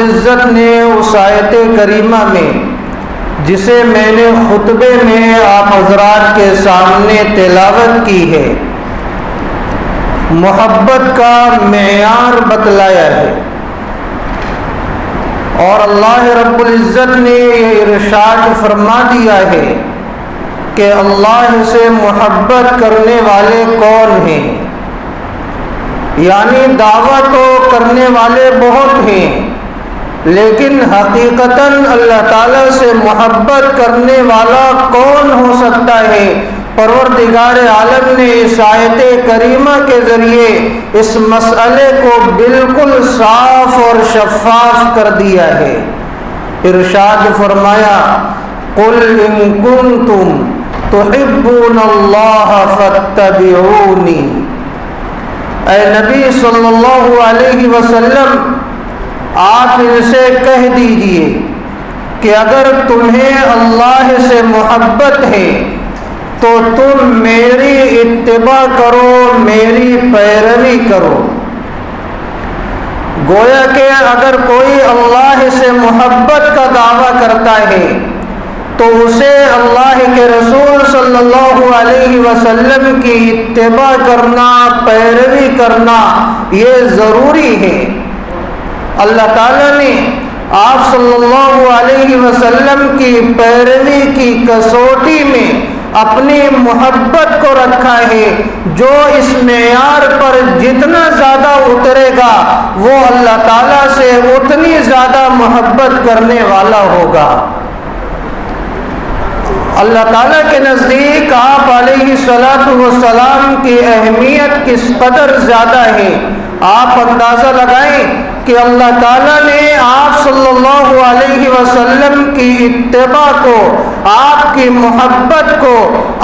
العزت نے اس آیت کریمہ میں جسے میں نے خطبے میں آپ حضرات کے سامنے تلاوت کی ہے محبت کا معیار بتلایا ہے، اور اللہ رب العزت نے یہ ارشاد فرما دیا ہے کہ اللہ سے محبت کرنے والے کون ہیں، یعنی دعویٰ تو کرنے والے بہت ہیں، لیکن حقیقتاً اللہ تعالیٰ سے محبت کرنے والا کون ہو سکتا ہے؟ پروردگار عالم نے اس آیت کریمہ کے ذریعے اس مسئلے کو بالکل صاف اور شفاف کر دیا ہے۔ ارشاد فرمایا قُلْ إِن كُنتُمْ تُحِبُّونَ اللَّهَ فَاتَّبِعُونِي، اے نبی صلی اللہ علیہ وسلم آپ ان سے کہہ دیجئے کہ اگر تمہیں اللہ سے محبت ہے تو تم میری اتباع کرو، میری پیروی کرو۔ گویا کہ اگر کوئی اللہ سے محبت کا دعویٰ کرتا ہے تو اسے اللہ کے رسول صلی اللہ علیہ وسلم کی اتباع کرنا، پیروی کرنا یہ ضروری ہے۔ اللہ تعالیٰ نے آپ صلی اللہ علیہ وسلم کی پیروی کی کسوٹی میں اپنی محبت کو رکھا ہے، جو اس معیار پر جتنا زیادہ اترے گا وہ اللہ تعالیٰ سے اتنی زیادہ محبت کرنے والا ہوگا۔ اللہ تعالیٰ کے نزدیک آپ علیہ الصلاۃ والسلام کی اہمیت کس قدر زیادہ ہے، آپ اندازہ لگائیں کہ اللہ تعالیٰ نے آپ صلی اللہ علیہ وسلم کی اتباع کو، آپ کی محبت کو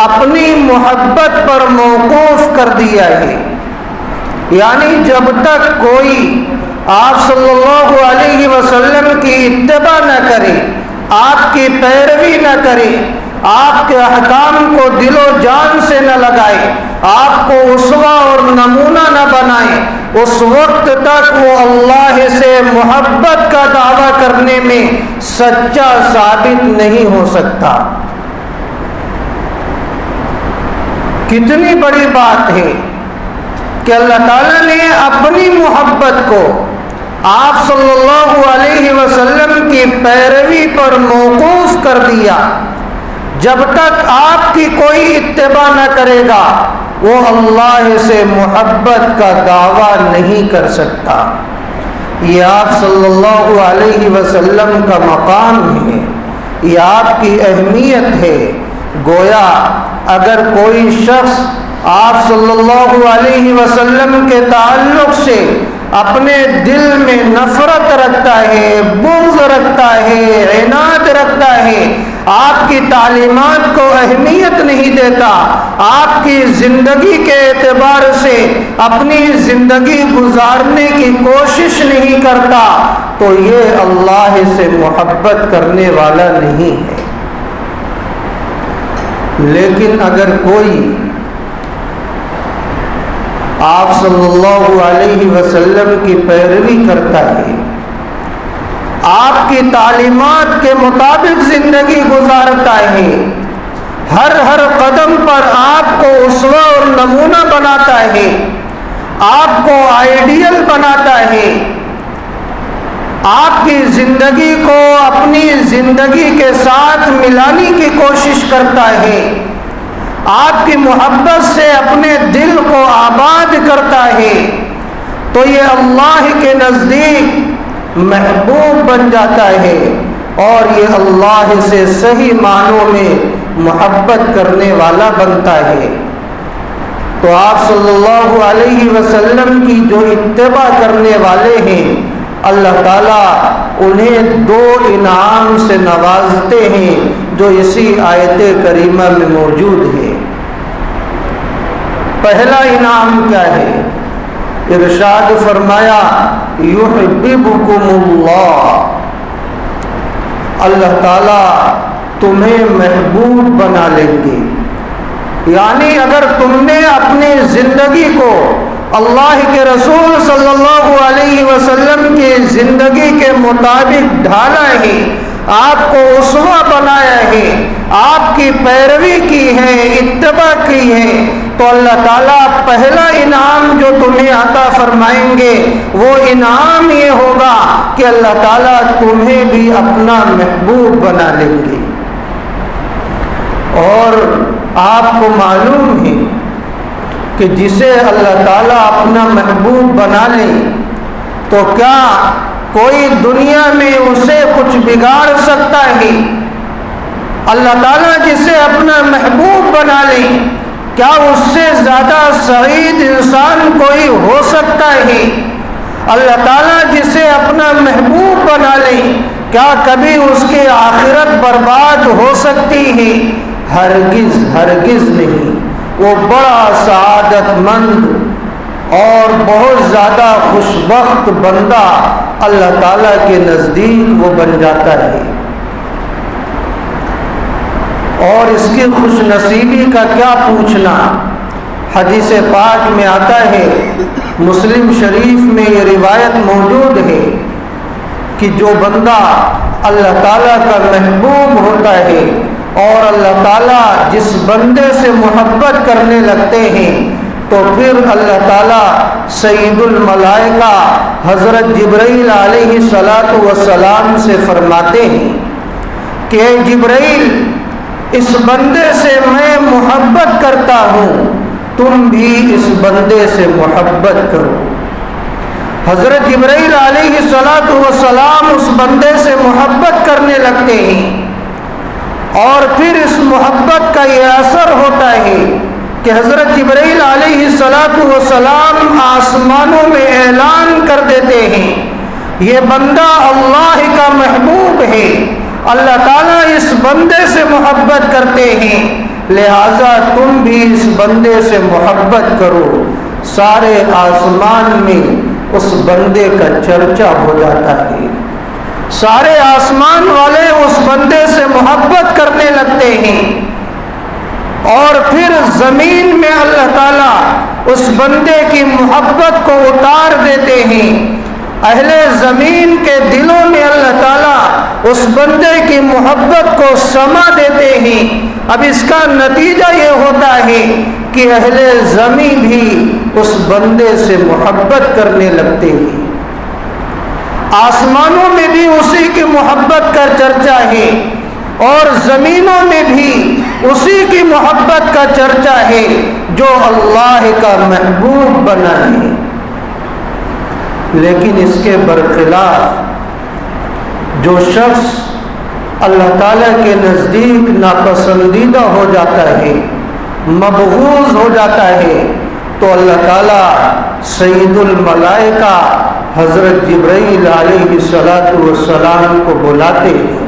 اپنی محبت پر موقوف کر دیا ہے، یعنی جب تک کوئی آپ صلی اللہ علیہ وسلم کی اتباع نہ کرے، آپ کی پیروی نہ کرے، آپ کے احکام کو دل و جان سے نہ لگائے، آپ کو اسوہ اور نمونہ نہ بنائے، اس وقت تک وہ اللہ سے محبت کا دعویٰ کرنے میں سچا ثابت نہیں ہو سکتا۔ کتنی بڑی بات ہے کہ اللہ تعالیٰ نے اپنی محبت کو آپ صلی اللہ علیہ وسلم کی پیروی پر موقوف کر دیا۔ جب تک آپ کی کوئی اتباع نہ کرے گا وہ اللہ سے محبت کا دعویٰ نہیں کر سکتا۔ یہ آپ صلی اللہ علیہ وسلم کا مقام ہے، یہ آپ کی اہمیت ہے۔ گویا اگر کوئی شخص آپ صلی اللہ علیہ وسلم کے تعلق سے اپنے دل میں نفرت رکھتا ہے، بغض رکھتا ہے، عناد رکھتا ہے، آپ کی تعلیمات کو اہمیت نہیں دیتا، آپ کی زندگی کے اعتبار سے اپنی زندگی گزارنے کی کوشش نہیں کرتا، تو یہ اللہ سے محبت کرنے والا نہیں ہے۔ لیکن اگر کوئی آپ صلی اللہ علیہ وسلم کی پیروی کرتا ہے، آپ کی تعلیمات کے مطابق زندگی گزارتا ہے، ہر قدم پر آپ کو اسوہ اور نمونہ بناتا ہے، آپ کو آئیڈیل بناتا ہے، آپ کی زندگی کو اپنی زندگی کے ساتھ ملانے کی کوشش کرتا ہے، آپ کی محبت سے اپنے دل کو آباد کرتا ہے، تو یہ اللہ کے نزدیک محبوب بن جاتا ہے، اور یہ اللہ سے صحیح معنوں میں محبت کرنے والا بنتا ہے۔ تو آپ صلی اللہ علیہ وسلم کی جو اتباع کرنے والے ہیں، اللہ تعالیٰ انہیں دو انعام سے نوازتے ہیں جو اسی آیت کریمہ میں موجود ہے۔ پہلا انعام کیا ہے؟ ارشاد فرمایا یحببکم اللہ، اللہ تعالیٰ تمہیں محبوب بنا لیں گے، یعنی اگر تم نے اپنی زندگی کو اللہ کے رسول صلی اللہ علیہ وسلم کی زندگی کے مطابق ڈھالا ہے، آپ کو اسوہ بنایا ہے، آپ کی پیروی کی ہے، اتباع کی ہے، تو اللہ تعالیٰ پہلا انعام جو تمہیں عطا فرمائیں گے وہ انعام یہ ہوگا کہ اللہ تعالیٰ تمہیں بھی اپنا محبوب بنا لیں گے۔ اور آپ کو معلوم ہے کہ جسے اللہ تعالیٰ اپنا محبوب بنا لے تو کیا کوئی دنیا میں اسے کچھ بگاڑ سکتا ہے؟ اللہ تعالیٰ جسے اپنا محبوب بنا لے، کیا اس سے زیادہ سعید انسان کوئی ہو سکتا ہے؟ اللہ تعالیٰ جسے اپنا محبوب بنا لے، کیا کبھی اس کی آخرت برباد ہو سکتی ہے؟ ہرگز ہرگز نہیں۔ وہ بڑا سعادت مند اور بہت زیادہ خوشبخت بندہ اللہ تعالیٰ کے نزدیک وہ بن جاتا ہے۔ اور اس کی خوش نصیبی کا کیا پوچھنا، حدیث پاک میں آتا ہے، مسلم شریف میں یہ روایت موجود ہے کہ جو بندہ اللہ تعالیٰ کا محبوب ہوتا ہے اور اللہ تعالیٰ جس بندے سے محبت کرنے لگتے ہیں تو پھر اللہ تعالیٰ سید الملائکہ حضرت جبرائیل علیہ السلام سے فرماتے ہیں کہ اے جبرائیل، اس بندے سے میں محبت کرتا ہوں، تم بھی اس بندے سے محبت کرو۔ حضرت جبرائیل علیہ السلام اس بندے سے محبت کرنے لگتے ہیں اور پھر اس محبت کا یہ اثر ہوتا ہے کہ حضرت جبرائیل علیہ السلام آسمانوں میں اعلان کر دیتے ہیں، یہ بندہ اللہ کا محبوب ہے، اللہ تعالیٰ اس بندے سے محبت کرتے ہیں، لہذا تم بھی اس بندے سے محبت کرو۔ سارے آسمان میں اس بندے کا چرچا ہو جاتا ہے، سارے آسمان والے اس بندے سے محبت کرنے لگتے ہیں، اور پھر زمین میں اللہ تعالیٰ اس بندے کی محبت کو اتار دیتے ہیں، اہل زمین کے دلوں میں اللہ تعالیٰ اس بندے کی محبت کو سما دیتے ہیں۔ اب اس کا نتیجہ یہ ہوتا ہے کہ اہل زمین بھی اس بندے سے محبت کرنے لگتے ہیں، آسمانوں میں بھی اسی کی محبت کا چرچا ہے اور زمینوں میں بھی اسی کی محبت کا چرچا ہے جو اللہ کا محبوب بنا ہے۔ لیکن اس کے برخلاف جو شخص اللہ تعالیٰ کے نزدیک ناپسندیدہ ہو جاتا ہے، مبغوض ہو جاتا ہے، تو اللہ تعالیٰ سید الملائکہ حضرت جبرائیل علیہ السلام کو بلاتے ہیں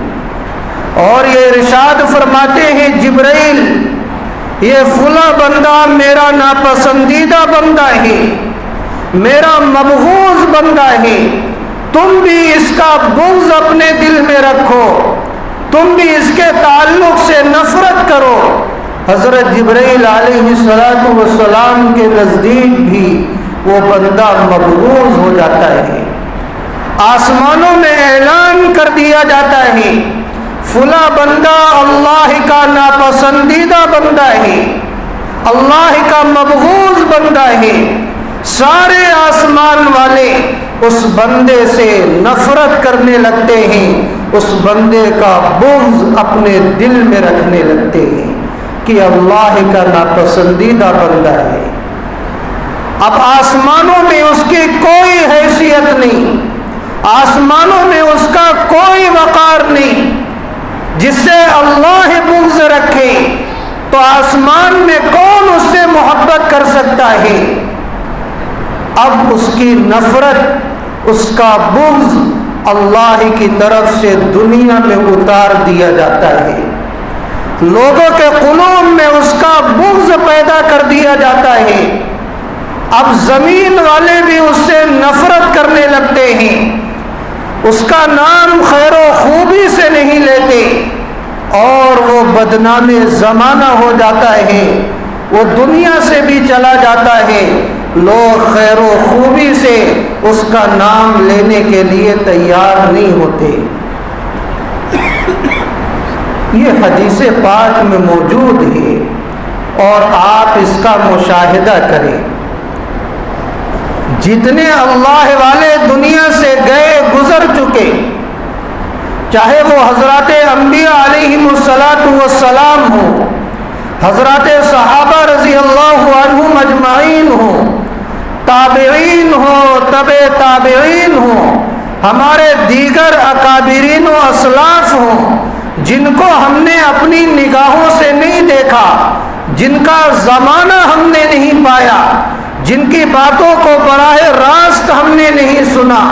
اور یہ ارشاد فرماتے ہیں، جبرائیل، یہ فلاں بندہ میرا ناپسندیدہ بندہ ہے، میرا مبغوض بندہ ہے، تم بھی اس کا بغض اپنے دل میں رکھو، تم بھی اس کے تعلق سے نفرت کرو۔ حضرت جبرائیل علیہ السلام کے نزدیک بھی وہ بندہ مبغوض ہو جاتا ہے، آسمانوں میں اعلان کر دیا جاتا ہے، فلاں بندہ اللہ کا ناپسندیدہ بندہ ہے، اللہ کا مبغوض بندہ ہے، سارے آسمان والے اس بندے سے نفرت کرنے لگتے ہیں، اس بندے کا بغض اپنے دل میں رکھنے لگتے ہیں کہ اللہ کا ناپسندیدہ بندہ ہے۔ اب آسمانوں میں اس کی کوئی حیثیت نہیں، آسمانوں میں اس کا کوئی وقار نہیں، جس سے اللہ بغض رکھے تو آسمان میں کون اس سے محبت کر سکتا ہے؟ اب اس کی نفرت، اس کا بغض اللہ کی طرف سے دنیا میں اتار دیا جاتا ہے، لوگوں کے قلوب میں اس کا بغض پیدا کر دیا جاتا ہے۔ اب زمین والے بھی اس سے نفرت کرنے لگتے ہیں، اس کا نام خیر و خوبی سے نہیں لیتے اور وہ بدنام زمانہ ہو جاتا ہے، وہ دنیا سے بھی چلا جاتا ہے، لوگ خیر و خوبی سے اس کا نام لینے کے لیے تیار نہیں ہوتے۔ یہ حدیث پاک میں موجود ہے اور آپ اس کا مشاہدہ کریں۔ جتنے اللہ والے دنیا سے گئے گزر چکے، چاہے وہ حضرات انبیاء علیہم السلام ہوں، حضرات صحابہ رضی اللہ عنہم اجمعین ہوں، تابعین ہوں، تبع تابعین ہوں، ہمارے دیگر اکابرین و اسلاف ہوں، جن کو ہم نے اپنی نگاہوں سے نہیں دیکھا، جن کا زمانہ ہم نے نہیں پایا، جن کی باتوں کو براہ راست ہم نے نہیں سنا،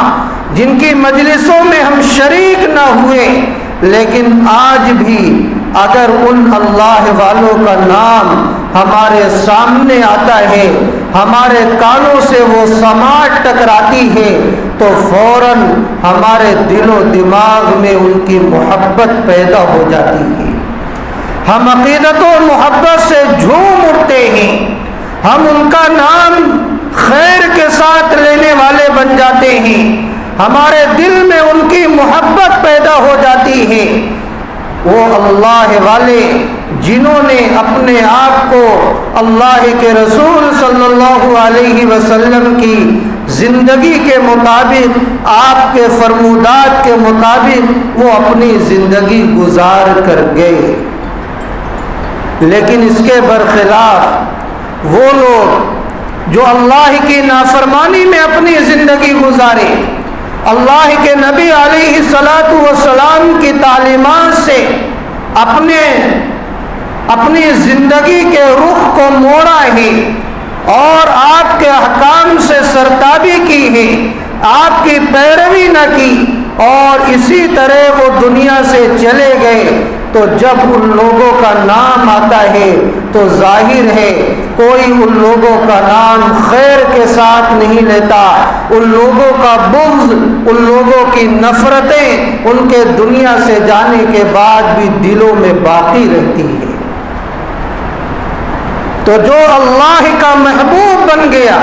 جن کی مجلسوں میں ہم شریک نہ ہوئے، لیکن آج بھی اگر ان اللہ والوں کا نام ہمارے سامنے آتا ہے، ہمارے کانوں سے وہ سماعت ٹکراتی ہے، تو فوراً ہمارے دل و دماغ میں ان کی محبت پیدا ہو جاتی ہے۔ ہم عقیدت و محبت سے جھوم اٹھتے ہیں، ہم ان کا نام خیر کے ساتھ لینے والے بن جاتے ہیں، ہمارے دل میں ان کی محبت پیدا ہو جاتی ہے۔ وہ اللہ والے جنہوں نے اپنے آپ کو اللہ کے رسول صلی اللہ علیہ وسلم کی زندگی کے مطابق، آپ کے فرمودات کے مطابق وہ اپنی زندگی گزار کر گئے، لیکن اس کے برخلاف وہ لوگ جو اللہ کی نافرمانی میں اپنی زندگی گزارے، اللہ کے نبی علیہ السلام کی تعلیمات سے اپنی زندگی کے رخ کو موڑا ہے اور آپ کے احکام سے سرتابی کی ہے، آپ کی پیروی نہ کی، اور اسی طرح وہ دنیا سے چلے گئے، تو جب ان لوگوں کا نام آتا ہے تو ظاہر ہے کوئی ان لوگوں کا نام خیر کے ساتھ نہیں لیتا، ان لوگوں کا بغض، ان لوگوں کی نفرتیں ان کے دنیا سے جانے کے بعد بھی دلوں میں باقی رہتی ہے۔ تو جو اللہ کا محبوب بن گیا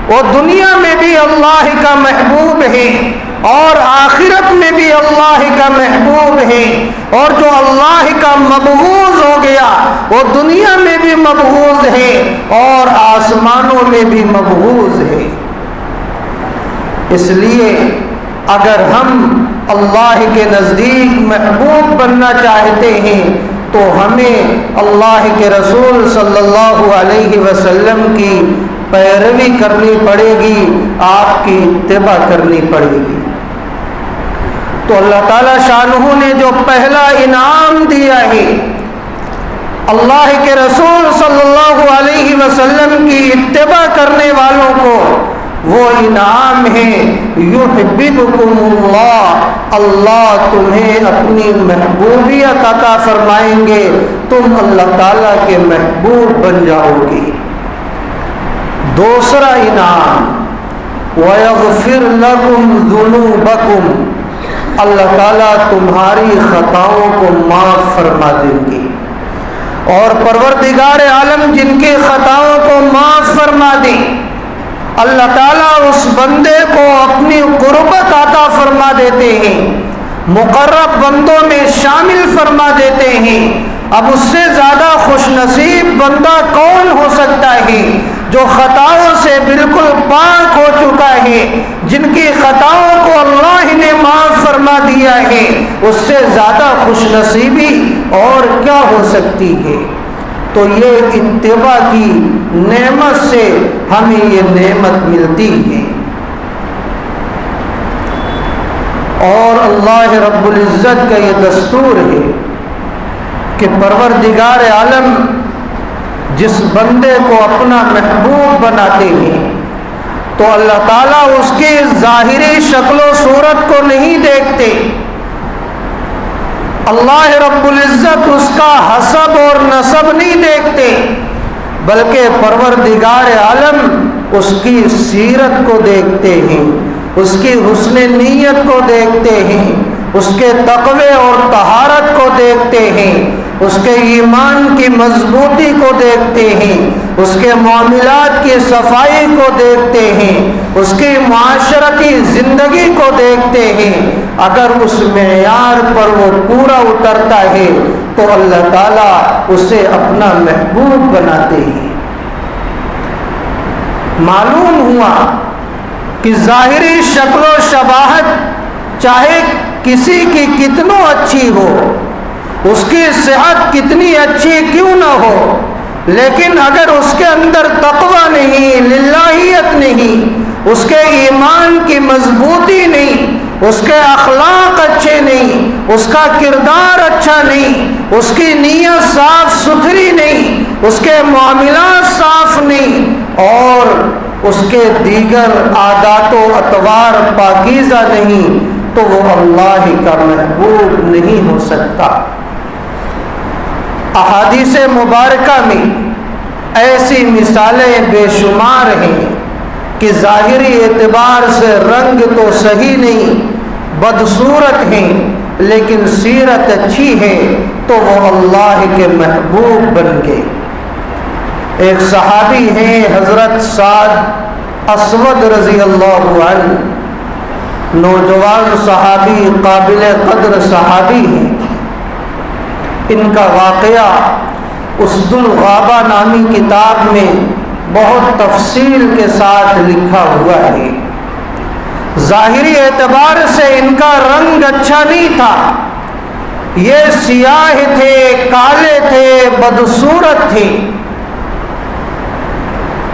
وہ دنیا میں بھی اللہ کا محبوب ہے اور آخرت میں بھی اللہ کا محبوب ہے، اور جو اللہ کا مبغوض ہو گیا وہ دنیا میں بھی مبغوض ہے اور آسمانوں میں بھی مبغوض ہے۔ اس لیے اگر ہم اللہ کے نزدیک محبوب بننا چاہتے ہیں تو ہمیں اللہ کے رسول صلی اللہ علیہ وسلم کی پیروی کرنی پڑے گی، آپ کی اتباع کرنی پڑے گی۔ تو اللہ تعالیٰ شانہ نے جو پہلا انعام دیا ہے اللہ کے رسول صلی اللہ علیہ وسلم کی اتباع کرنے والوں کو، وہ انعام ہے یحببکم اللہ، اللہ تمہیں اپنی محبوبیت عطا فرمائیں گے، تم اللہ تعالیٰ کے محبوب بن جاؤ گے۔ دوسرا انعام وَيَغْفِرْ لَكُمْ ذُنُوبَكُمْ، اللہ تعالیٰ تمہاری خطاؤں کو معاف فرما دیں گے، اور پروردگار عالم جن کی خطاؤں کو معاف فرما دے، اللہ تعالیٰ اس بندے کو اپنی قربت عطا فرما دیتے ہیں، مقرب بندوں میں شامل فرما دیتے ہیں۔ اب اس سے زیادہ خوش نصیب بندہ کون ہو سکتا ہے جو خطاؤں سے بالکل پاک ہو چکا ہے، جن کی خطاؤں کو اللہ نے معاف فرما دیا ہے، اس سے زیادہ خوش نصیبی اور کیا ہو سکتی ہے؟ تو یہ اتباع کی نعمت سے ہمیں یہ نعمت ملتی ہے، اور اللہ رب العزت کا یہ دستور ہے کہ پروردگار عالم جس بندے کو اپنا محبوب بناتے ہیں تو اللہ تعالیٰ اس کی ظاہری شکل و صورت کو نہیں دیکھتے، اللہ رب العزت اس کا حسب اور نسب نہیں دیکھتے، بلکہ پروردگار عالم اس کی سیرت کو دیکھتے ہیں، اس کی حسن نیت کو دیکھتے ہیں، اس کے تقوی اور طہارت کو دیکھتے ہیں، اس کے ایمان کی مضبوطی کو دیکھتے ہیں، اس کے معاملات کی صفائی کو دیکھتے ہیں، اس کی معاشرتی زندگی کو دیکھتے ہیں، اگر اس معیار پر وہ پورا اترتا ہے تو اللہ تعالیٰ اسے اپنا محبوب بناتے ہیں۔ معلوم ہوا کہ ظاہری شکل و شباہت چاہے کسی کی کتنوں اچھی ہو، اس کی صحت کتنی اچھی کیوں نہ ہو، لیکن اگر اس کے اندر تقوی نہیں، للہیت نہیں، اس کے ایمان کی مضبوطی نہیں، اس کے اخلاق اچھے نہیں، اس کا کردار اچھا نہیں، اس کی نیت صاف ستھری نہیں، اس کے معاملات صاف نہیں، اور اس کے دیگر عادات و اطوار پاکیزہ نہیں، تو وہ اللہ کا محبوب نہیں ہو سکتا۔ احادیث مبارکہ میں ایسی مثالیں بے شمار ہیں کہ ظاہری اعتبار سے رنگ تو صحیح نہیں، بدصورت ہیں، لیکن سیرت اچھی ہے تو وہ اللہ کے محبوب بن گئے۔ ایک صحابی ہیں حضرت سعد اسود رضی اللہ عنہ، نوجوان صحابی، قابل قدر صحابی ہیں۔ ان کا واقعہ اسد الغابہ نامی کتاب میں بہت تفصیل کے ساتھ لکھا ہوا ہے۔ ظاہری اعتبار سے ان کا رنگ اچھا نہیں تھا، یہ سیاہ تھے، کالے تھے، بدصورت تھے۔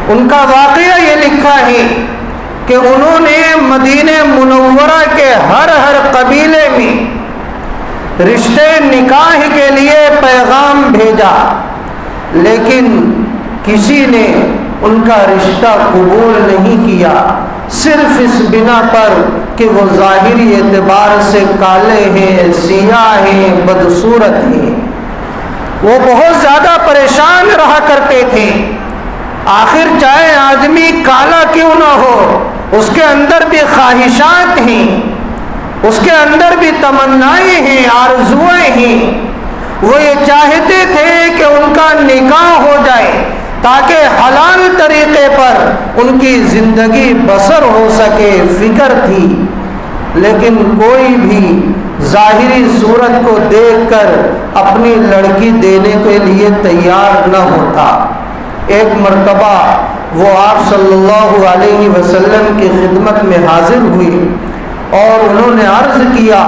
ان کا واقعہ یہ لکھا ہے کہ انہوں نے مدینہ منورہ کے ہر قبیلے میں رشتے نکاح کے لیے پیغام بھیجا، لیکن کسی نے ان کا رشتہ قبول نہیں کیا، صرف اس بنا پر کہ وہ ظاہری اعتبار سے کالے ہیں، سیاہ ہیں، بدصورت ہیں۔ وہ بہت زیادہ پریشان رہا کرتے تھے۔ آخر چاہے آدمی کالا کیوں نہ ہو، اس کے اندر بھی خواہشات ہیں، اس کے اندر بھی تمنائیں ہیں، آرزوئیں ہیں۔ وہ یہ چاہتے تھے کہ ان کا نکاح ہو جائے تاکہ حلال طریقے پر ان کی زندگی بسر ہو سکے، فکر تھی، لیکن کوئی بھی ظاہری صورت کو دیکھ کر اپنی لڑکی دینے کے لیے تیار نہ ہوتا۔ ایک مرتبہ وہ آپ صلی اللہ علیہ وسلم کی خدمت میں حاضر ہوئی اور انہوں نے عرض کیا،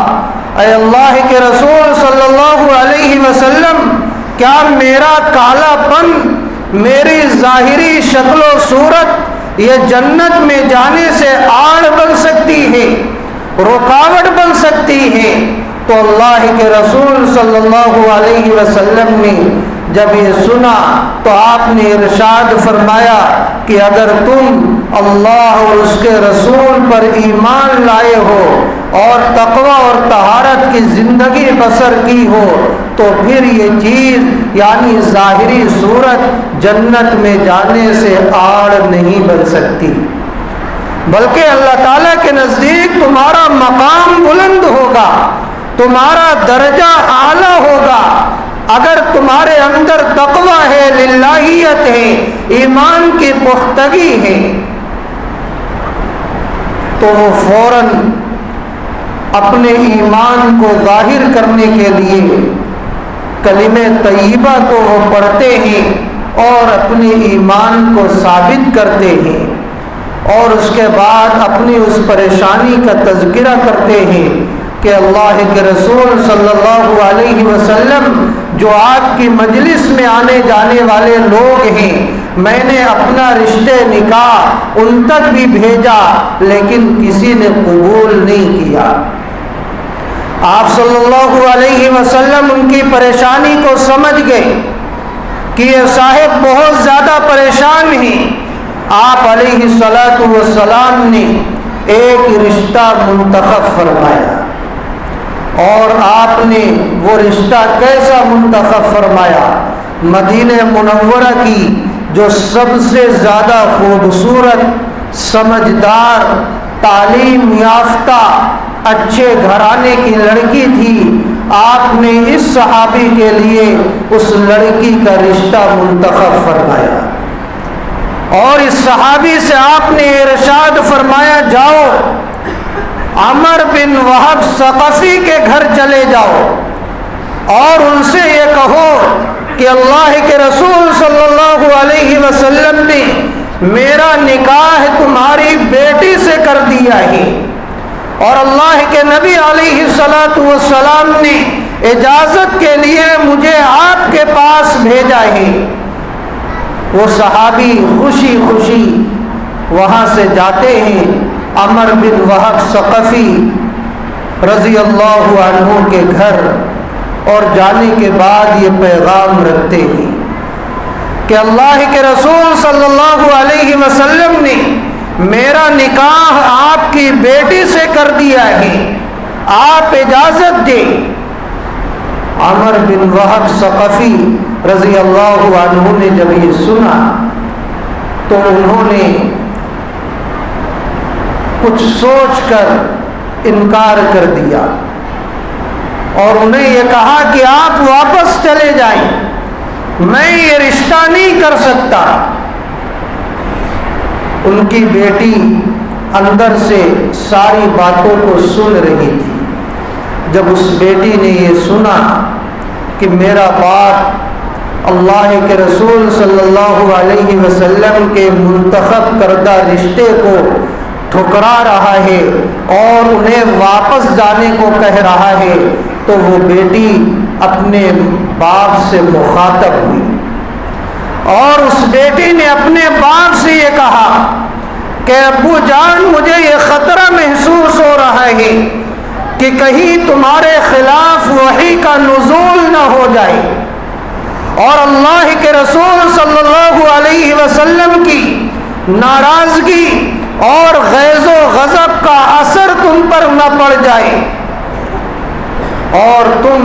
اے اللہ کے رسول صلی اللہ علیہ وسلم، کیا میرا کالا پن، میری ظاہری شکل و صورت یہ جنت میں جانے سے آڑ بن سکتی ہے، رکاوٹ بن سکتی ہے؟ تو اللہ کے رسول صلی اللہ علیہ وسلم نے جب یہ سنا تو آپ نے ارشاد فرمایا کہ اگر تم اللہ اور اس کے رسول پر ایمان لائے ہو اور تقوی اور طہارت کی زندگی بسر کی ہو تو پھر یہ چیز یعنی ظاہری صورت جنت میں جانے سے آڑ نہیں بن سکتی، بلکہ اللہ تعالیٰ کے نزدیک تمہارا مقام بلند ہوگا، تمہارا درجہ اعلیٰ ہوگا اگر تمہارے اندر تقوی ہے، للہیت ہے، ایمان کی پختگی ہے۔ تو وہ فوراً اپنے ایمان کو ظاہر کرنے کے لیے کلمہ طیبہ کو وہ پڑھتے ہیں اور اپنے ایمان کو ثابت کرتے ہیں، اور اس کے بعد اپنی اس پریشانی کا تذکرہ کرتے ہیں کہ اللہ کے رسول صلی اللہ علیہ وسلم جو آپ کی مجلس میں آنے جانے والے لوگ ہیں، میں نے اپنا رشتے نکاح ان تک بھی بھیجا لیکن کسی نے قبول نہیں کیا۔ آپ صلی اللہ علیہ وسلم ان کی پریشانی کو سمجھ گئے کہ یہ صاحب بہت زیادہ پریشان ہیں۔ آپ علیہ الصلاۃ والسلام نے ایک رشتہ منتخب فرمایا، اور آپ نے وہ رشتہ کیسا منتخب فرمایا؟ مدینہ منورہ کی جو سب سے زیادہ خوبصورت، سمجھدار، تعلیم یافتہ اچھے گھرانے کی لڑکی تھی، آپ نے اس صحابی کے لیے اس لڑکی کا رشتہ منتخب فرمایا، اور اس صحابی سے آپ نے ارشاد فرمایا جاؤ عمر بن وہب ثقفی کے گھر چلے جاؤ اور ان سے یہ کہو کہ اللہ کے رسول صلی اللہ علیہ وسلم نے میرا نکاح تمہاری بیٹی سے کر دیا ہے، اور اللہ کے نبی علیہ الصلوۃ والسلام نے اجازت کے لیے مجھے آپ کے پاس بھیجا ہے۔ وہ صحابی خوشی خوشی وہاں سے جاتے ہیں عمر بن وہب ثقفی رضی اللہ عنہ کے گھر، اور جانے کے بعد یہ پیغام رکھتے ہیں کہ اللہ کے رسول صلی اللہ علیہ وسلم نے میرا نکاح آپ کی بیٹی سے کر دیا ہے، آپ اجازت دیں۔ عمر بن وہب ثقفی رضی اللہ عنہ نے جب یہ سنا تو انہوں نے کچھ سوچ کر انکار کر دیا، اور انہیں یہ کہا کہ آپ واپس چلے جائیں، میں یہ رشتہ نہیں کر سکتا۔ ان کی بیٹی اندر سے ساری باتوں کو سن رہی تھی۔ جب اس بیٹی نے یہ سنا کہ میرا باپ اللہ کے رسول صلی اللہ علیہ وسلم کے منتخب کردہ رشتے کو ٹھکرا رہا ہے اور انہیں واپس جانے کو کہہ رہا ہے، تو وہ بیٹی اپنے باپ سے مخاطب ہوئی، اور اس بیٹی نے اپنے باپ سے یہ کہا کہ ابو جان، مجھے یہ خطرہ محسوس ہو رہا ہے کہ کہیں تمہارے خلاف وحی کا نزول نہ ہو جائے اور اللہ کے رسول صلی اللہ علیہ وسلم کی ناراضگی اور غیظ و غضب کا اثر تم پر نہ پڑ جائے اور تم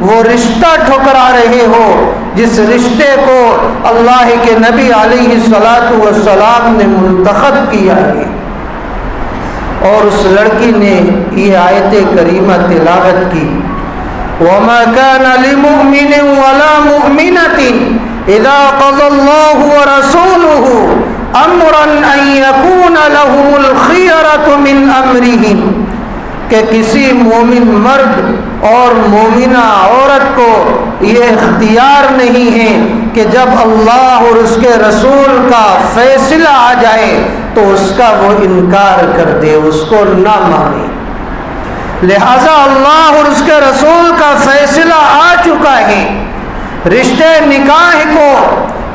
وہ رشتہ ٹھکرا رہے ہو جس رشتے کو اللہ کے نبی علیہ الصلاۃ والسلام نے منتخب کیا ہے۔ اور اس لڑکی نے یہ آیت کریمہ تلاوت کی، وَمَا كَانَ لِمُؤْمِنٍ وَلَا مُؤْمِنَةٍ إِذَا قَضَى اللَّهُ وَرَسُولُهُ أَمْرًا أَن يَكُونَ لَهُمُ الْخِيَرَةُ مِنْ أَمْرِهِمْ، کہ کسی مومن مرد اور مومنہ عورت کو یہ اختیار نہیں ہے کہ جب اللہ اور اس کے رسول کا فیصلہ آ جائے تو اس کا وہ انکار کر دے، اس کو نہ مانے۔ لہذا اللہ اور اس کے رسول کا فیصلہ آ چکا ہے، رشتے نکاح کو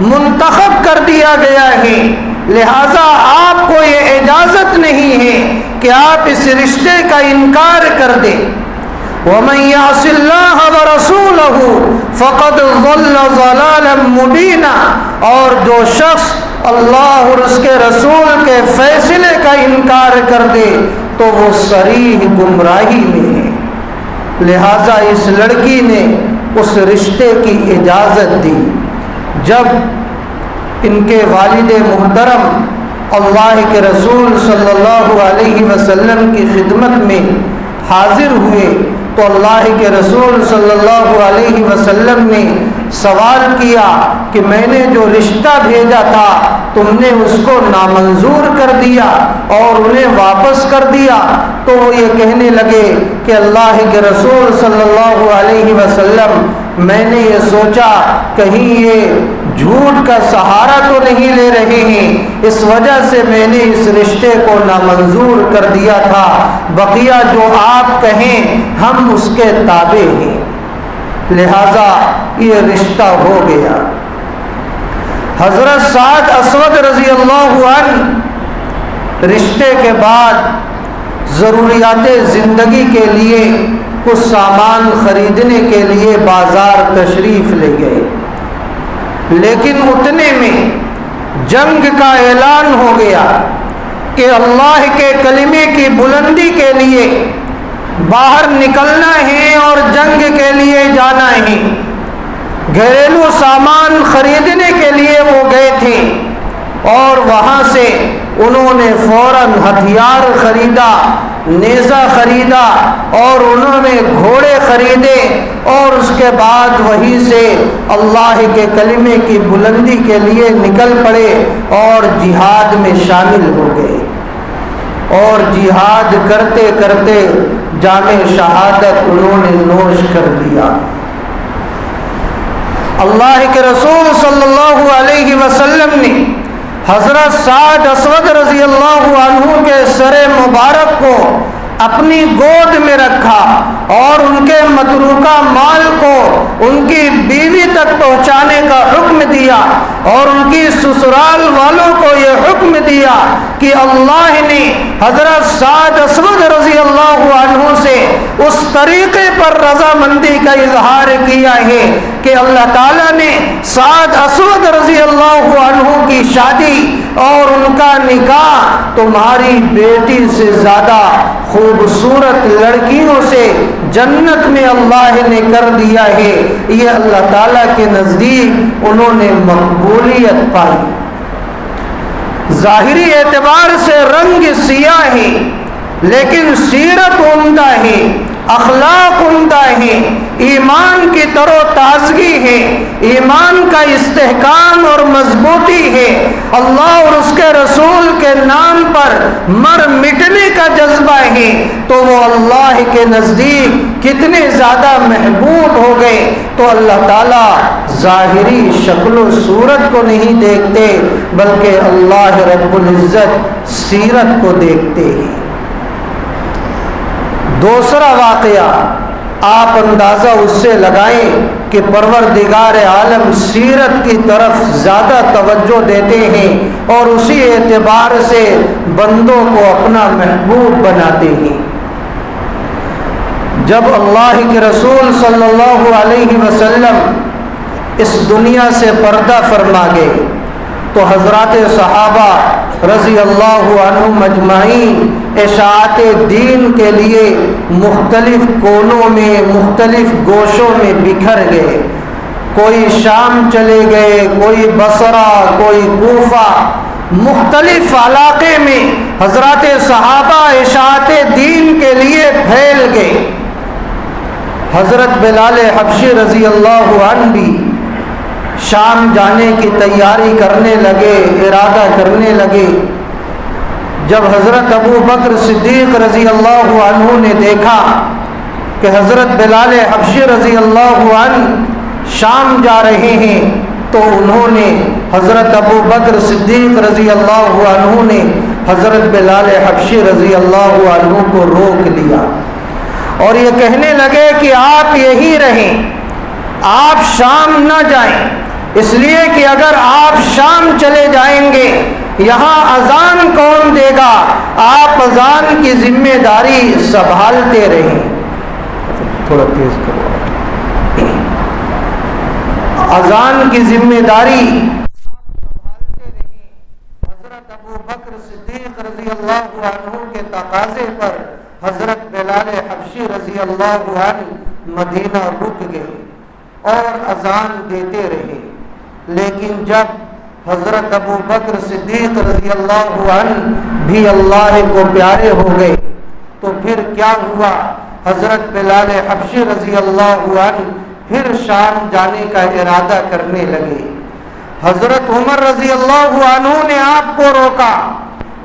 منتخب کر دیا گیا ہے، لہذا آپ کو یہ اجازت نہیں ہے کہ آپ اس رشتے کا انکار کر دیں۔ وَمَن يَعْصِ اللَّهَ وَرَسُولَهُ فَقَدْ ضَلَّ ضَلَالًا مُبِينًا، اور جو شخص اللہ اور اس کے رسول کے فیصلے کا انکار کر دے تو وہ صریح گمراہی میں ہے۔ لہذا اس لڑکی نے اس رشتے کی اجازت دی۔ جب ان کے والد محترم اللہ کے رسول صلی اللہ علیہ وسلم کی خدمت میں حاضر ہوئے تو اللہ کے رسول صلی اللہ علیہ وسلم نے سوال کیا کہ میں نے جو رشتہ بھیجا تھا تم نے اس کو نامنظور کر دیا اور انہیں واپس کر دیا؟ تو وہ یہ کہنے لگے کہ اللہ کے رسول صلی اللہ علیہ وسلم، میں نے یہ سوچا کہیں یہ جھوٹ کا سہارا تو نہیں لے رہے ہیں، اس وجہ سے میں نے اس رشتے کو نامنظور کر دیا تھا، بقیہ جو آپ کہیں ہم اس کے تابع ہیں، لہذا یہ رشتہ ہو گیا۔ حضرت سعد اسود رضی اللہ عنہ رشتے کے بعد ضروریات زندگی کے لیے کچھ سامان خریدنے کے لیے بازار تشریف لے گئے، لیکن اتنے میں جنگ کا اعلان ہو گیا کہ اللہ کے کلمے کی بلندی کے لیے باہر نکلنا ہے اور جنگ کے لیے جانا ہے۔ گھریلو سامان خریدنے کے لیے وہ گئے تھے، اور وہاں سے انہوں نے فوراً ہتھیار خریدا، نیزہ خریدا اور انہوں نے گھوڑے خریدے، اور اس کے بعد وہیں سے اللہ کے کلمے کی بلندی کے لیے نکل پڑے اور جہاد میں شامل ہو گئے، اور جہاد کرتے کرتے جام شہادت انہوں نے نوش کر لیا۔ اللہ کے رسول صلی اللہ علیہ وسلم نے حضرت سعد اسود رضی اللہ عنہ کے سر مبارک کو اپنی گود میں رکھا اور ان کے متروکہ مال کو ان کی بیوی تک پہنچانے کا حکم دیا، اور ان کی سسرال والوں کو یہ حکم دیا کہ اللہ نے حضرت سعد اسود رضی اللہ عنہ سے اس طریقے پر رضامندی کا اظہار کیا ہے کہ اللہ تعالیٰ نے سعد اسود رضی اللہ عنہ کی شادی اور ان کا نکاح تمہاری بیٹی سے زیادہ خوبصورت لڑکیوں سے جنت میں اللہ نے کر دیا ہے۔ یہ اللہ تعالیٰ کے نزدیک انہوں نے مقبولیت پائی۔ ظاہری اعتبار سے رنگ سیاہ ہے لیکن سیرت عمدہ ہے، اخلاق عمدہ ہے، ایمان کی تر و تازگی ہے، ایمان کا استحکام اور مضبوطی ہے، اللہ اور اس کے رسول کے نام پر مر مٹنے کا جذبہ ہے، تو وہ اللہ کے نزدیک کتنے زیادہ محبوب ہو گئے۔ تو اللہ تعالیٰ ظاہری شکل و صورت کو نہیں دیکھتے بلکہ اللہ رب العزت سیرت کو دیکھتے ہیں۔ دوسرا واقعہ آپ اندازہ اس سے لگائیں کہ پروردگار عالم سیرت کی طرف زیادہ توجہ دیتے ہیں اور اسی اعتبار سے بندوں کو اپنا محبوب بناتے ہیں۔ جب اللہ کے رسول صلی اللہ علیہ وسلم اس دنیا سے پردہ فرما گئے تو حضرات صحابہ رضی اللہ عنہم اجمعین اشاعت دین کے لیے مختلف کونوں میں، مختلف گوشوں میں بکھر گئے۔ کوئی شام چلے گئے، کوئی بصرہ، کوئی کوفہ، مختلف علاقے میں حضرات صحابہ اشاعت دین کے لیے پھیل گئے۔ حضرت بلال حبشی رضی اللہ عنہ بھی شام جانے کی تیاری کرنے لگے، ارادہ کرنے لگے۔ جب حضرت ابو بکر صدیق رضی اللہ عنہ نے دیکھا کہ حضرت بلال حبشی رضی اللہ عنہ شام جا رہے ہیں تو انہوں نے حضرت ابو بکر صدیق رضی اللہ عنہ نے حضرت بلال حبشی رضی اللہ عنہ کو روک لیا اور یہ کہنے لگے کہ آپ یہی رہیں، آپ شام نہ جائیں، اس لیے کہ اگر آپ شام چلے جائیں گے یہاں اذان کون دے گا؟ آپ اذان کی ذمہ داری سنبھالتے رہیں۔ تھوڑا تیز کرو۔ اذان کی ذمہ داری سنبھالتے رہیں۔ حضرت ابو بکر صدیق رضی اللہ عنہ کے تقاضے پر حضرت بلال حبشی رضی اللہ عنہ مدینہ رک گئے اور اذان دیتے رہے، لیکن جب حضرت ابو بکر صدیق رضی اللہ عنہ بھی اللہ کو پیارے ہو گئے تو پھر کیا ہوا؟ حضرت بلال حبشی رضی اللہ عنہ پھر شام جانے کا ارادہ کرنے لگے۔ حضرت عمر رضی اللہ عنہ نے آپ کو روکا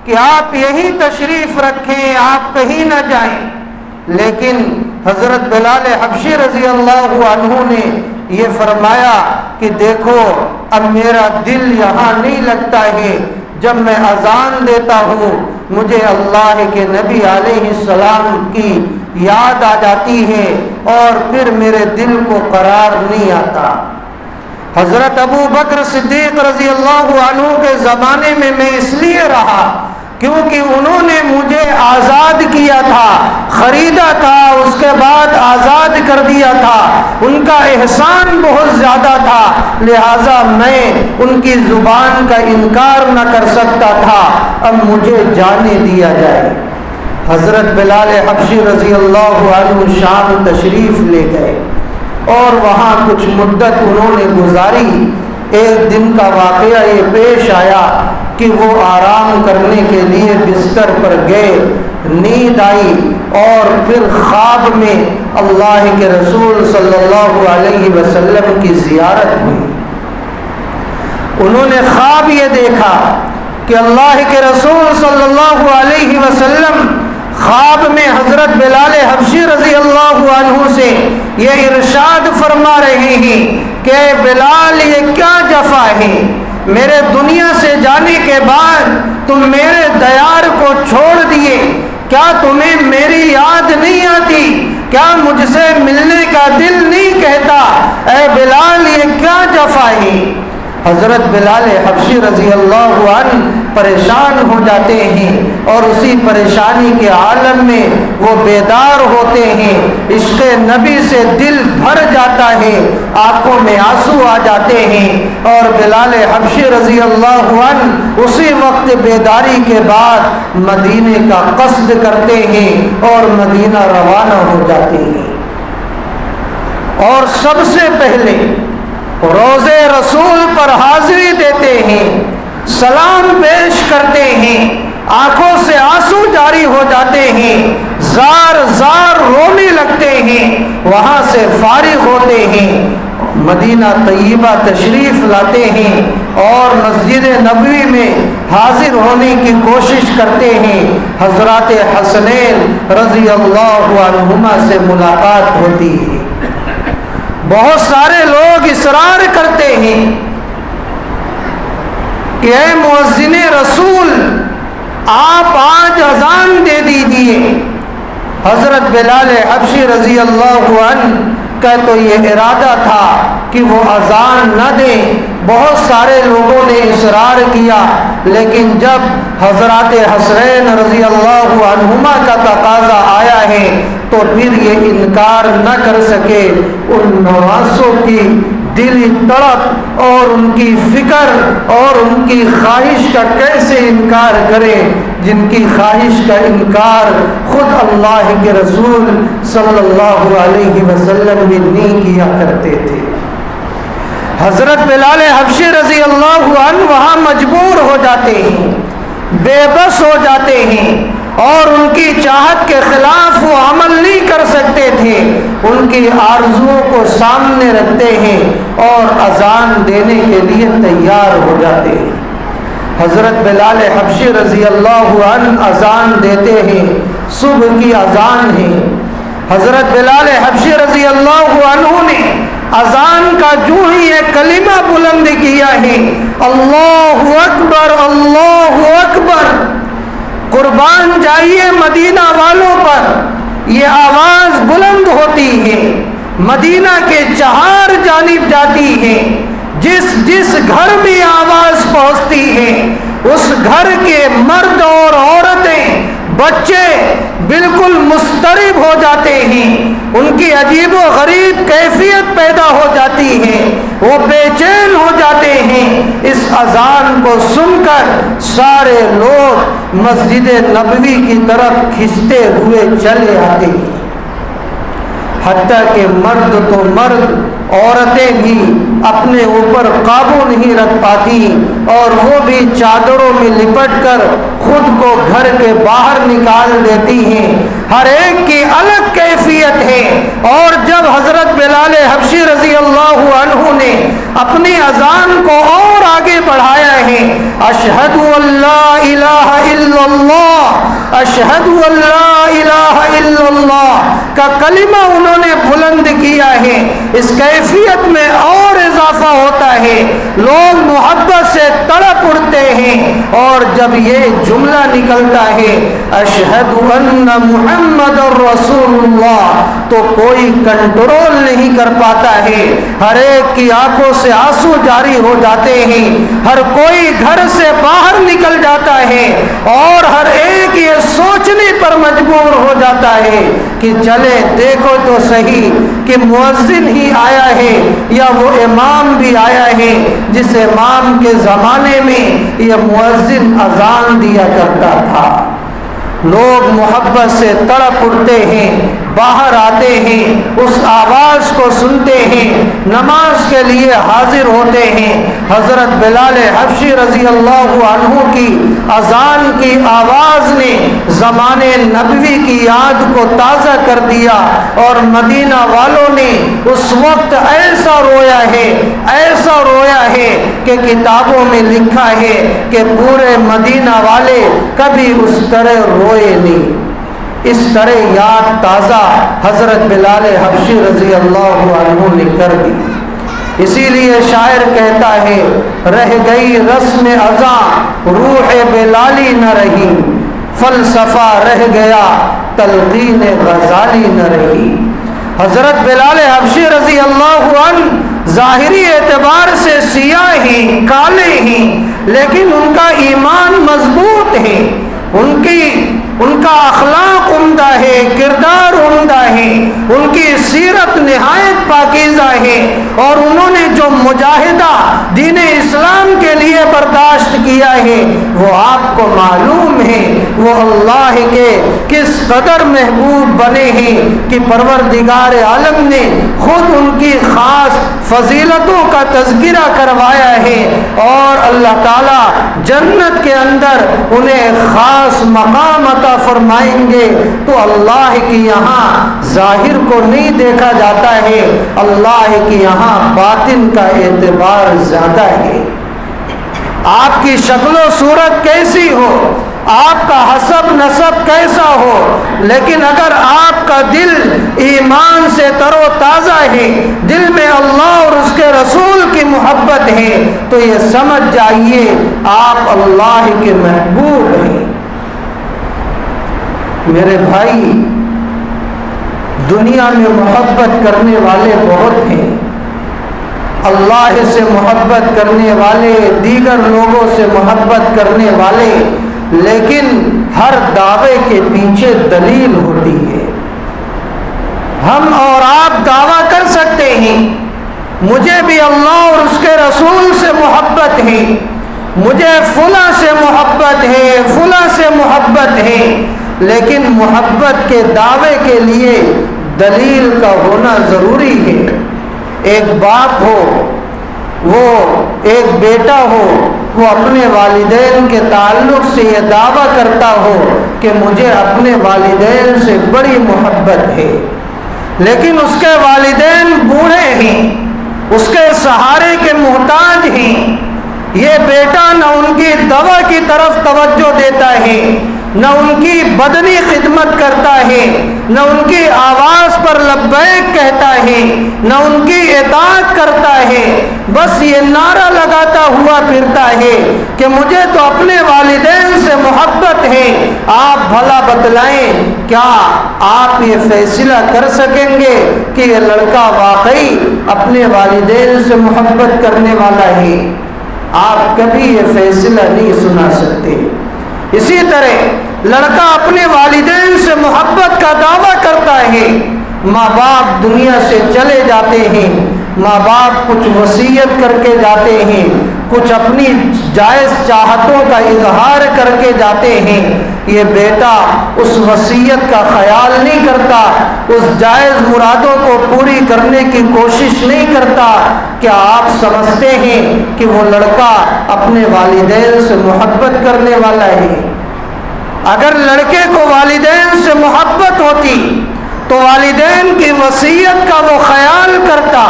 کہ آپ یہی تشریف رکھیں، آپ کہیں نہ جائیں، لیکن حضرت بلال حبشی رضی اللہ عنہ نے یہ فرمایا کہ دیکھو اب میرا دل یہاں نہیں لگتا ہے، جب میں اذان دیتا ہوں مجھے اللہ کے نبی علیہ السلام کی یاد آ جاتی ہے اور پھر میرے دل کو قرار نہیں آتا۔ حضرت ابو بکر صدیق رضی اللہ عنہ کے زمانے میں میں اس لیے رہا کیونکہ انہوں نے مجھے آزاد کیا تھا، خریدا تھا، اس کے بعد آزاد کر دیا تھا، ان کا احسان بہت زیادہ تھا، لہٰذا میں ان کی زبان کا انکار نہ کر سکتا تھا، اب مجھے جانے دیا جائے۔ حضرت بلال حبشی رضی اللہ عنہ شام تشریف لے گئے اور وہاں کچھ مدت انہوں نے گزاری۔ ایک دن کا واقعہ یہ پیش آیا کہ وہ آرام کرنے کے لیے بستر پر گئے، نیند آئی اور پھر خواب میں اللہ کے رسول صلی اللہ علیہ وسلم کی زیارت ہوئی۔ انہوں نے خواب یہ دیکھا کہ اللہ کے رسول صلی اللہ علیہ وسلم خواب میں حضرت بلال حبشی رضی اللہ عنہ سے یہ ارشاد فرما رہے ہیں کہ بلال یہ کیا جفا ہے، میرے دنیا سے جانے کے بعد تم میرے دیار کو چھوڑ دیے، کیا تمہیں میری یاد نہیں آتی، کیا مجھ سے ملنے کا دل نہیں کہتا، اے بلال یہ کیا جفا ہے۔ حضرت بلال حبشی رضی اللہ عنہ پریشان ہو جاتے ہیں اور اسی پریشانی کے عالم میں وہ بیدار ہوتے ہیں، عشق نبی سے دل بھر جاتا ہے، آنکھوں میں آنسو آ جاتے ہیں اور بلال حبشی رضی اللہ عنہ اسی وقت بیداری کے بعد مدینے کا قصد کرتے ہیں اور مدینہ روانہ ہو جاتے ہیں، اور سب سے پہلے روضے رسول پر حاضری دیتے ہیں، سلام پیش کرتے ہیں، آنکھوں سے آنسو جاری ہو جاتے ہیں، زار زار رونے لگتے ہیں، وہاں سے فارغ ہوتے ہیں، مدینہ طیبہ تشریف لاتے ہیں اور مسجد نبوی میں حاضر ہونے کی کوشش کرتے ہیں۔ حضرات حسنین رضی اللہ عنہما سے ملاقات ہوتی ہے۔ بہت سارے لوگ اصرار کرتے ہیں کہ اے مؤذن رسول آپ آج اذان دے دیجئے۔ حضرت بلال حبشی رضی اللہ عنہ کا تو یہ ارادہ تھا کہ وہ اذان نہ دیں، بہت سارے لوگوں نے اصرار کیا، لیکن جب حضرات حسنین رضی اللہ عنہما کا تقاضا آیا ہے تو پھر یہ انکار نہ کر سکے۔ ان نواسوں کی دلی تڑپ اور ان کی فکر اور ان کی خواہش کا کیسے انکار کرے، جن کی خواہش کا انکار خود اللہ کے رسول صلی اللہ علیہ وسلم بھی نہیں کیا کرتے تھے۔ حضرت بلال حبشی رضی اللہ عنہ وہاں مجبور ہو جاتے ہیں، بے بس ہو جاتے ہیں اور ان کی چاہت کے خلاف وہ عمل نہیں کر سکتے تھے، ان کی آرزوؤں کو سامنے رکھتے ہیں اور اذان دینے کے لیے تیار ہو جاتے ہیں۔ حضرت بلال حبشی رضی اللہ عنہ اذان دیتے ہیں، صبح کی اذان ہے۔ حضرت بلال حبشی رضی اللہ عنہ نے اذان کا جو ہی یہ کلمہ بلند کیا ہے، اللہ اکبر اللہ اکبر، قربان جائیے مدینہ والوں پر یہ آواز بلند ہوتی ہے، مدینہ کے چہار جانب جاتی ہے، جس گھر میں آواز پہنچتی ہے اس گھر کے مرد اور عورتیں بچے بالکل مضطرب ہو جاتے ہیں، ان کی عجیب و غریب کیفیت پیدا ہو جاتی ہے، وہ بے چین ہو جاتے ہیں۔ اس اذان کو سن کر سارے لوگ مسجد نبوی کی طرف کھنچتے ہوئے چلے آتے ہیں، حتیٰ کہ مرد تو مرد، عورتیں بھی اپنے اوپر قابو نہیں رکھ پاتی اور وہ بھی چادروں میں لپٹ کر خود کو گھر کے باہر نکال دیتی ہیں۔ ہر ایک کی الگ کیفیت ہے، اور جب حضرت بلال حبشی رضی اللہ عنہ نے اپنی اذان کو اور آگے بڑھایا ہے، اشہد ان لا الہ الا اللہ، اشہد ان لا الہ الا اللہ کا کلمہ انہوں نے بلند کیا ہے، اس کیفیت میں اور اضافہ ہوتا ہے، لوگ محبت سے تڑپ اٹھتے ہیں، اور جب یہ جملہ نکلتا ہے اشہد ان محمد رسول اللہ تو کوئی کنٹرول نہیں کر پاتا ہے، ہر ایک کی آنکھوں سے آنسو جاری ہو جاتے ہیں، ہر کوئی گھر سے باہر نکل جاتا ہے اور ہر ایک یہ سوچنے پر مجبور ہو جاتا ہے کہ چلے دیکھو تو صحیح کہ مؤذن ہی آیا ہے یا وہ امام بھی آیا ہے جس امام کے زمانے میں یہ مؤذن اذان دیا کرتا تھا۔ لوگ محبت سے تڑپ اٹھتے ہیں، باہر آتے ہیں، اس آواز کو سنتے ہیں، نماز نماز کے لیے حاضر ہوتے ہیں۔ حضرت بلال حبشی رضی اللہ عنہ کی اذان کی آواز نے زمانے نبوی کی یاد کو تازہ کر دیا، اور مدینہ والوں نے اس وقت ایسا رویا ہے کہ کتابوں میں لکھا ہے کہ پورے مدینہ والے کبھی اس طرح روئے نہیں۔ اس طرح یاد تازہ حضرت بلال حبشی رضی اللہ عنہ نے کر دی۔ اسی لیے شاعر کہتا ہے، رہ گئی رسم ازاں روح بلالی نہ رہی، فلسفہ رہ گیا تلقین غزالی نہ رہی۔ حضرت بلال حبشی رضی اللہ عنہ ظاہری اعتبار سے سیاہ ہیں، کالے ہیں، لیکن ان کا ایمان مضبوط ہے، ان کا اخلاق عمدہ ہے، کردار عمدہ ہے، ان کی سیرت نہایت پاکیزہ ہے، اور انہوں نے جو مجاہدہ دین اسلام کے لیے برداشت کیا ہے وہ آپ کو معلوم ہے، وہ اللہ کے کس قدر محبوب بنے ہیں کہ پروردگار عالم نے خود ان کی خاص فضیلتوں کا تذکرہ کروایا ہے، اور اللہ تعالیٰ جنت کے اندر انہیں خاص مقام عطا فرمائیں گے۔ تو اللہ کی یہاں ظاہر کو نہیں دیکھا جاتا ہے، اللہ کی یہاں باطن کا اعتبار زیادہ ہے۔ آپ کی شکل و صورت کیسی ہو، آپ کا حسب نسب کیسا ہو، لیکن اگر آپ کا دل ایمان سے تر و تازہ ہے، دل میں اللہ اور اس کے رسول کی محبت ہے، تو یہ سمجھ جائیے آپ اللہ کے محبوب ہیں۔ میرے بھائی، دنیا میں محبت کرنے والے بہت ہیں، اللہ سے محبت کرنے والے، دیگر لوگوں سے محبت کرنے والے، لیکن ہر دعوے کے پیچھے دلیل ہوتی ہے۔ ہم اور آپ دعویٰ کر سکتے ہیں مجھے بھی اللہ اور اس کے رسول سے محبت ہے، مجھے فلاں سے محبت ہے، فلاں سے محبت ہے، لیکن محبت کے دعوے کے لیے دلیل کا ہونا ضروری ہے۔ ایک باپ ہو، وہ ایک بیٹا ہو، وہ اپنے والدین کے تعلق سے یہ دعویٰ کرتا ہو کہ مجھے اپنے والدین سے بڑی محبت ہے، لیکن اس کے والدین بوڑھے ہیں، اس کے سہارے کے محتاج ہیں، یہ بیٹا نہ ان کی دوا کی طرف توجہ دیتا ہے، نہ ان کی بدنی خدمت کرتا ہے، نہ ان کی آواز پر لبیک کہتا ہے، نہ ان کی اطاعت کرتا ہے، بس یہ نعرہ لگاتا ہوا پھرتا ہے کہ مجھے تو اپنے والدین سے محبت ہے۔ آپ بھلا بتلائیں، کیا آپ یہ فیصلہ کر سکیں گے کہ یہ لڑکا واقعی اپنے والدین سے محبت کرنے والا ہے؟ آپ کبھی یہ فیصلہ نہیں سنا سکتے۔ اسی طرح لڑکا اپنے والدین سے محبت کا دعویٰ کرتا ہے، ماں باپ دنیا سے چلے جاتے ہیں، ماں باپ کچھ وصیت کر کے جاتے ہیں، کچھ اپنی جائز چاہتوں کا اظہار کر کے جاتے ہیں، یہ بیٹا اس وصیت کا خیال نہیں کرتا، اس جائز مرادوں کو پوری کرنے کی کوشش نہیں کرتا۔ کیا آپ سمجھتے ہیں کہ وہ لڑکا اپنے والدین سے محبت کرنے والا ہے؟ اگر لڑکے کو والدین سے محبت ہوتی تو والدین کی وصیت کا وہ خیال کرتا،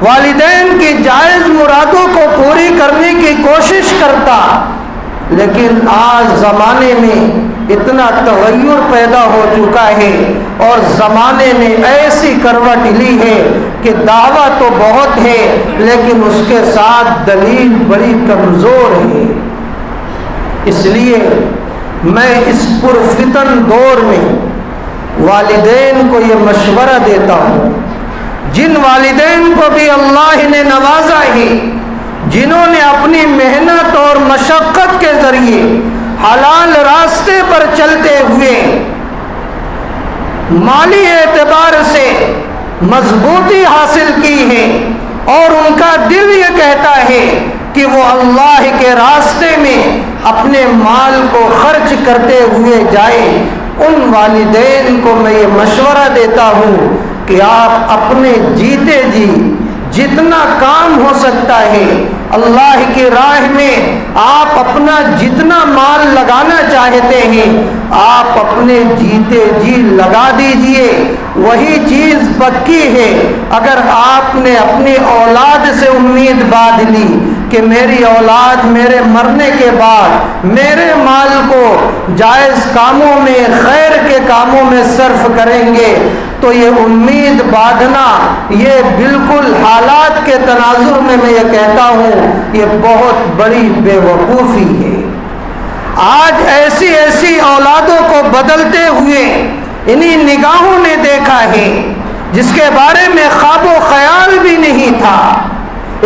والدین کی جائز مرادوں کو پوری کرنے کی کوشش کرتا۔ لیکن آج زمانے میں اتنا تغیر پیدا ہو چکا ہے اور زمانے نے ایسی کروٹ لی ہے کہ دعویٰ تو بہت ہے لیکن اس کے ساتھ دلیل بڑی کمزور ہے۔ اس لیے میں اس پرفتن دور میں والدین کو یہ مشورہ دیتا ہوں، جن والدین کو بھی اللہ نے نوازا ہے، جنہوں نے اپنی محنت اور مشقت کے ذریعے حلال راستے پر چلتے ہوئے مالی اعتبار سے مضبوطی حاصل کی ہے اور ان کا دل یہ کہتا ہے کہ وہ اللہ کے راستے میں اپنے مال کو خرچ کرتے ہوئے جائے، ان والدین کو میں یہ مشورہ دیتا ہوں کہ آپ اپنے جیتے جی جتنا کام ہو سکتا ہے اللہ کی راہ میں آپ اپنا جتنا مال لگانا چاہتے ہیں آپ اپنے جیتے جی لگا دیجئے. وہی چیز پکی ہے. اگر آپ نے اپنی اولاد سے امید باندھ لی کہ میری اولاد میرے مرنے کے بعد میرے مال کو جائز کاموں میں خیر کے کاموں میں صرف کریں گے تو یہ امید باندھنا یہ بالکل حالات کے تناظر میں یہ کہتا ہوں یہ بہت بڑی بے وقوفی ہے. آج ایسی ایسی اولادوں کو بدلتے ہوئے انہی نگاہوں نے دیکھا ہے جس کے بارے میں خواب و خیال بھی نہیں تھا.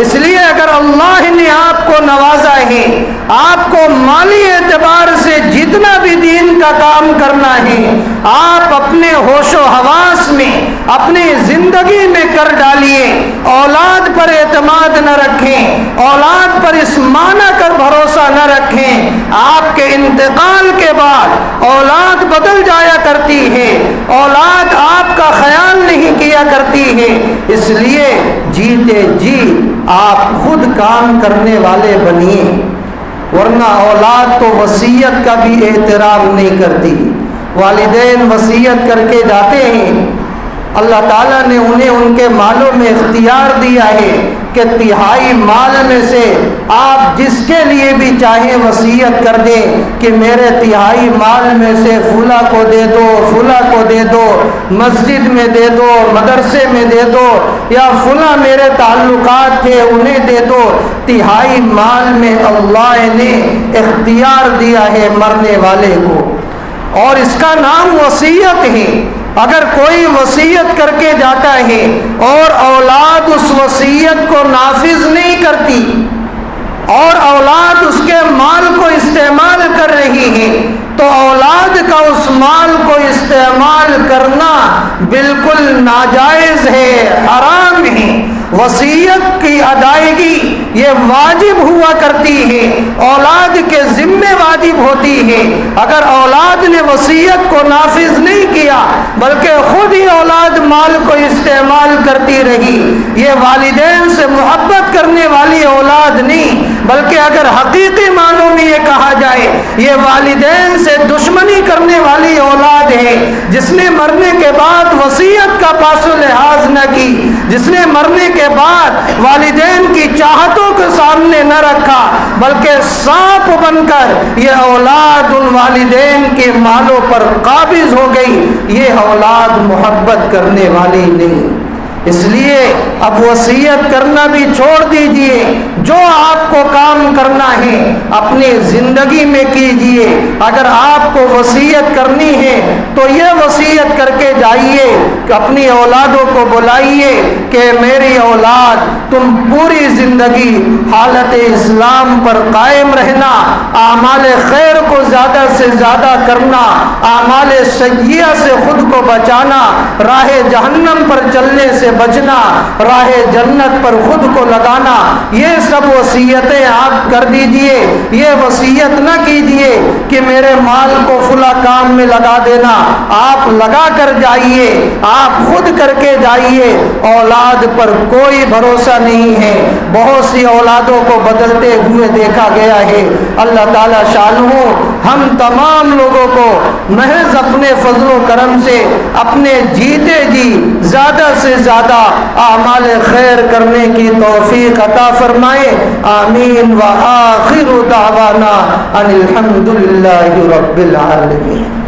اس لیے اگر اللہ نے آپ کو نوازا ہے آپ کو مالی اعتبار سے جتنا بھی دین کا کام کرنا ہے آپ اپنے ہوش و حواس میں اپنی زندگی میں کر ڈالیے. اولاد پر اعتماد نہ رکھیں, اولاد پر اس معنی کر بھروسہ نہ رکھیں آپ کے انتقال کے بعد اولاد بدل جایا کرتی ہے, اولاد آپ کا خیال نہیں کیا کرتی ہے. اس لیے جیتے جی آپ خود کام کرنے والے بنیے, ورنہ اولاد تو وصیت کا بھی احترام نہیں کرتی. والدین وصیت کر کے جاتے ہیں, اللہ تعالیٰ نے انہیں ان کے مالوں میں اختیار دیا ہے کہ تہائی مال میں سے آپ جس کے لیے بھی چاہیں وصیت کر دیں کہ میرے تہائی مال میں سے فلاں کو دے دو, فلاں کو دے دو, مسجد میں دے دو, مدرسے میں دے دو, یا فلاں میرے تعلقات تھے انہیں دے دو. تہائی مال میں اللہ نے اختیار دیا ہے مرنے والے کو, اور اس کا نام وصیت ہے. اگر کوئی وصیت کر کے جاتا ہے اور اولاد اس وصیت کو نافذ نہیں کرتی اور اولاد اس کے مال کو استعمال کر رہی ہے تو اولاد کا اس مال کو استعمال کرنا بالکل ناجائز ہے, حرام ہے. وصیت کی ادائیگی یہ واجب ہوا کرتی ہے, اولاد کے ذمہ واجب ہوتی ہے. اگر اولاد نے وصیت کو نافذ نہیں کیا بلکہ خود ہی اولاد مال کو استعمال کرتی رہی, یہ والدین سے محبت کرنے والی اولاد نہیں, بلکہ اگر حقیقی معنوں میں یہ کہا جائے یہ والدین سے دشمنی کرنے والی اولاد ہے, جس نے مرنے کے بعد وصیت کا پاس و لحاظ نہ کی, جس نے مرنے کے بعد والدین کی چاہتوں کے سامنے نہ رکھا بلکہ سانپ بن کر یہ اولاد ان والدین کے مالوں پر قابض ہو گئی, یہ اولاد محبت کرنے والی نہیں. اس لیے اب وصیت کرنا بھی چھوڑ دیجئے, جو آپ کو کام کرنا ہے اپنی زندگی میں کیجئے. اگر آپ کو وصیت کرنی ہے تو یہ وصیت کر کے جائیے کہ اپنی اولادوں کو بلائیے کہ میری اولاد تم پوری زندگی حالت اسلام پر قائم رہنا, اعمال خیر کو زیادہ سے زیادہ کرنا, اعمال سیئہ سے خود کو بچانا, راہ جہنم پر چلنے سے بچنا, راہ جنت پر خود کو لگانا. یہ سب وصیتیں آپ کر دیجئے. یہ وصیت نہ کیجئے کہ میرے مال کو فلاں کام میں لگا دینا, آپ لگا کر جائیے, آپ خود کر کے جائیے. اولاد پر کوئی بھروسہ نہیں ہے, بہت سی اولادوں کو بدلتے ہوئے دیکھا گیا ہے. اللہ تعالیٰ شانہ ہم تمام لوگوں کو محض اپنے فضل و کرم سے اپنے جیتے جی زیادہ سے زیادہ اعمال خیر کرنے کی توفیق عطا فرمائے. آمین. وآخر دعوانا ان الحمد للہ رب العالمین.